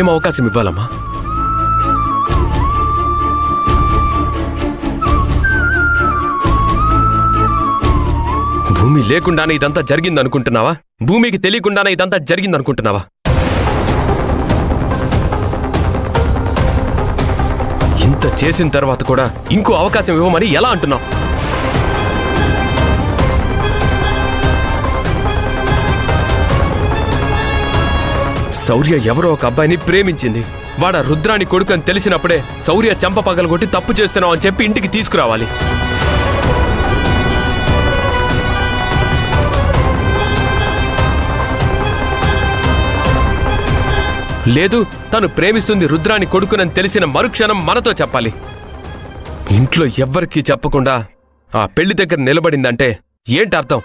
ఏం అవకాశం ఇవ్వాలమ్మా? భూమి లేకుండానే ఇదంతా జరిగిందనుకుంటున్నావా? భూమికి తెలియకుండానే ఇదంతా జరిగిందనుకుంటున్నావా? ఇంత చేసిన తర్వాత కూడా ఇంకో అవకాశం ఇవ్వమని ఎలా అంటున్నావు? శౌర్య ఎవరో ఒక అబ్బాయిని ప్రేమించింది. వాడ రుద్రాని కొడుకని తెలిసినప్పుడే శౌర్య చెంప పగలగొట్టి తప్పు చేస్తున్నావు అని చెప్పి ఇంటికి తీసుకురావాలి. లేదు, తను ప్రేమిస్తుంది రుద్రాని కొడుకునని తెలిసిన మరుక్షణం మనతో చెప్పాలి. ఇంట్లో ఎవ్వరికీ చెప్పకుండా ఆ పెళ్లి దగ్గర నిలబడిందంటే ఏంటి అర్థం?